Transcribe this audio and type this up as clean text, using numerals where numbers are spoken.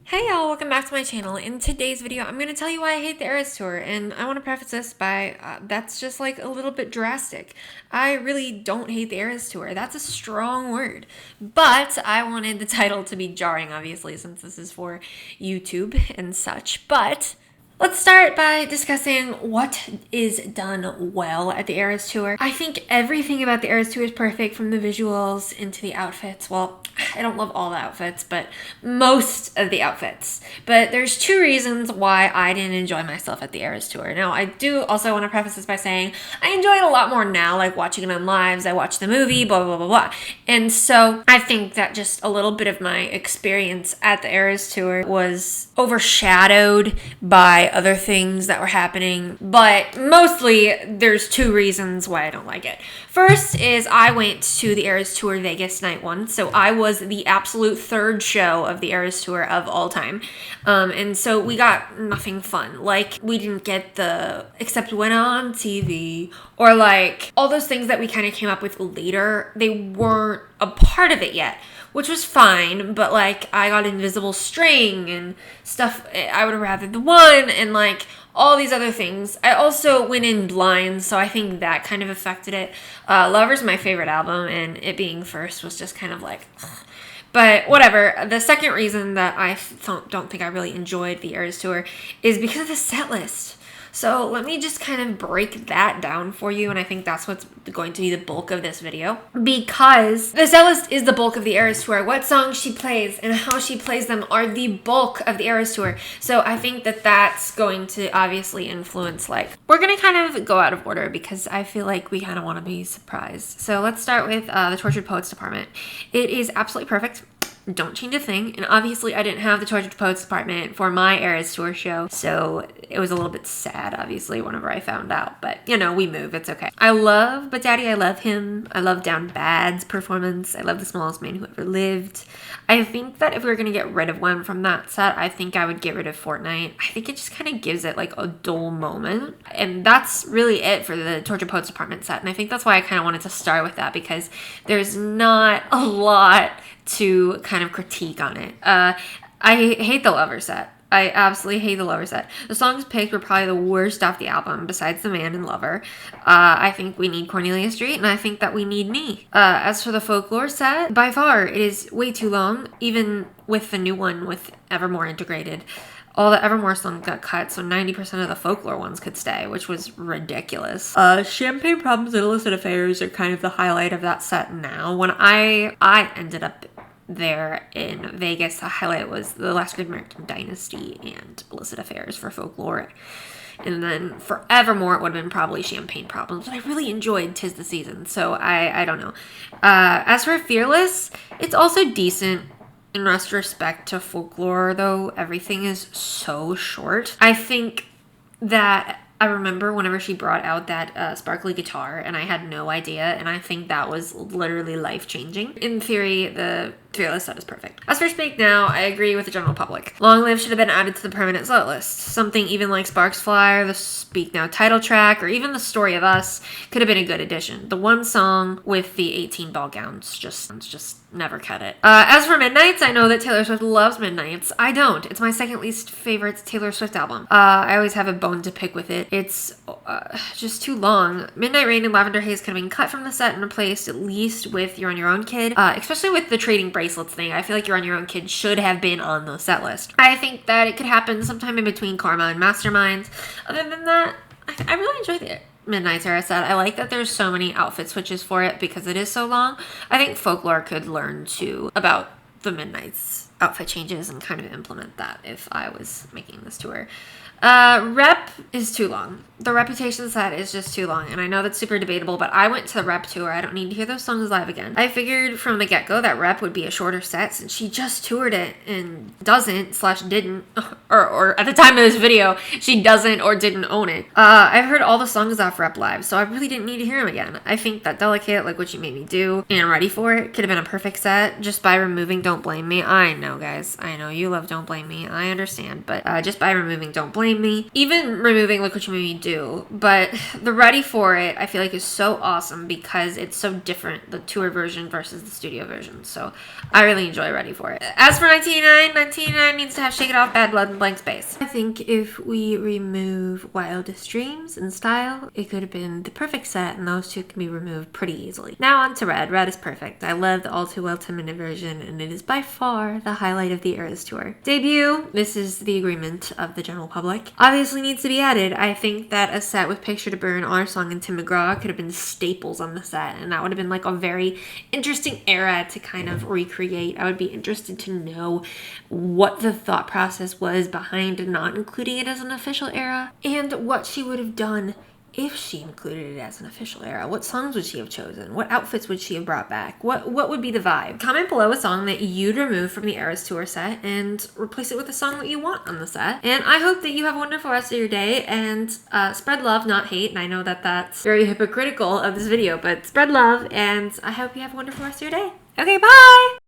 Hey y'all, welcome back to my channel. In today's video, I'm going to tell you why I hate the Eras Tour, and I want to preface this by, that's just like a little bit drastic. I really don't hate the Eras Tour. That's a strong word. But I wanted the title to be jarring, obviously, since this is for YouTube and such. But let's start by discussing what is done well at the Eras Tour. I think everything about the Eras Tour is perfect, from the visuals into the outfits. Well, I don't love all the outfits, but most of the outfits. But there's two reasons why I didn't enjoy myself at the Eras Tour. Now, I do also want to preface this by saying I enjoy it a lot more now, like watching it on lives. I watched the movie, blah, blah, blah, blah. And so I think that just a little bit of my experience at the Eras Tour was overshadowed by other things that were happening. But mostly, there's two reasons why I don't like it. First is I went to the Eras Tour Vegas night one, so I was the absolute third show of the Eras Tour of all time. And so we got nothing fun. Like, we didn't get the except when on TV, or like all those things that we kind of came up with later. They weren't a part of it yet, which was fine, but like I got Invisible String and stuff I would have rather the one, and like all these other things. I also went in blind, so I think that kind of affected it. Lover's my favorite album, and it being first was just kind of like, ugh. But whatever. The second reason that I don't think I really enjoyed the Eras Tour is because of the set list. So let me just kind of break that down for you, and I think that's what's going to be the bulk of this video. Because the set list is the bulk of the Eras Tour. What songs she plays and how she plays them are the bulk of the Eras Tour. So I think that that's going to obviously influence, like, we're going to kind of go out of order because I feel like we kind of want to be surprised. So let's start with the Tortured Poets Department. It is absolutely perfect. Don't change a thing. And obviously I didn't have the Tortured Poets Department for my Eras Tour show, so it was a little bit sad, obviously, whenever I found out. But, you know, we move. It's okay. I love But Daddy, I love him. I love Down Bad's performance. I love The Smallest Man Who Ever Lived. I think that if we were going to get rid of one from that set, I think I would get rid of Fortnite. I think it just kind of gives it like a dull moment. And that's really it for the Tortured Poets Department set. And I think that's why I kind of wanted to start with that, because there's not a lot to kind of critique on it. I hate the Lover set. I absolutely hate the Lover set. The songs picked were probably the worst off the album, besides The Man and Lover. I think we need Cornelia Street, and I think that we need Me. As for the Folklore set, by far, it is way too long, even with the new one with Evermore integrated. All the Evermore songs got cut, so 90% of the Folklore ones could stay, which was ridiculous. Champagne Problems and Illicit Affairs are kind of the highlight of that set now. When I ended up there in Vegas, the highlight was The Last Great American Dynasty and Illicit Affairs for Folklore. And then for Evermore, it would have been probably Champagne Problems. But I really enjoyed 'Tis the Season, so I don't know. As for Fearless, it's also decent. In retrospect to Folklore, though, everything is so short. I think that I remember whenever she brought out that sparkly guitar, and I had no idea, and I think that was literally life-changing. In theory, the Fearless set is perfect. As for Speak Now, I agree with the general public. Long Live should have been added to the permanent set list. Something even like Sparks Fly, or the Speak Now title track, or even The Story of Us could have been a good addition. The one song with the 18 ball gowns just never cut it. As for Midnights, I know that Taylor Swift loves Midnights. I don't. It's my second least favorite Taylor Swift album. I always have a bone to pick with it. It's just too long. Midnight Rain and Lavender Haze could have been cut from the set and replaced at least with You're on Your Own Kid. Especially with the trading bracelets thing. I feel like You're on Your Own Kid should have been on the set list. I think that it could happen sometime in between Karma and Masterminds. Other than that, I really enjoyed it. Midnight's era set. I like that there's so many outfit switches for it because it is so long. I think Folklore could learn too about the Midnight's outfit changes and kind of implement that if I was making this tour. Rep is too long. The Reputation set is just too long, and I know that's super debatable, but I went to the Rep tour. I don't need to hear those songs live again. I figured from the get-go that Rep would be a shorter set since she just toured it and didn't, or at the time of this video, she doesn't or didn't own it. I've heard all the songs off Rep live, so I really didn't need to hear them again. I think that Delicate, Like What You Made Me Do, and Ready For It could have been a perfect set just by removing Don't Blame Me. I know know, guys. I know you love Don't Blame Me. I understand. But just by removing Don't Blame Me, even removing Look What You Made Me Do, but the Ready For It, I feel like is so awesome because it's so different, the tour version versus the studio version. So I really enjoy Ready For It. As for 1989, 1989 needs to have Shake It Off, Bad Blood, and Blank Space. I think if we remove Wildest Dreams and Style, it could have been the perfect set, and those two can be removed pretty easily. Now on to Red. Red is perfect. I love the All Too Well 10-minute version, and it is by far the highlight of the Eras Tour. Debut. This is the agreement of the general public. Obviously needs to be added. I think that a set with Picture to Burn, Our Song, and Tim McGraw could have been staples on the set, and that would have been like a very interesting era to kind of recreate. I would be interested to know what the thought process was behind not including it as an official era, and what she would have done if she included it as an official era. What songs would she have chosen? What outfits would she have brought back? What would be the vibe? Comment below a song that you'd remove from the Eras Tour set and replace it with a song that you want on the set. And I hope that you have a wonderful rest of your day, and spread love, not hate. And I know that that's very hypocritical of this video, but spread love, and I hope you have a wonderful rest of your day. Okay, bye!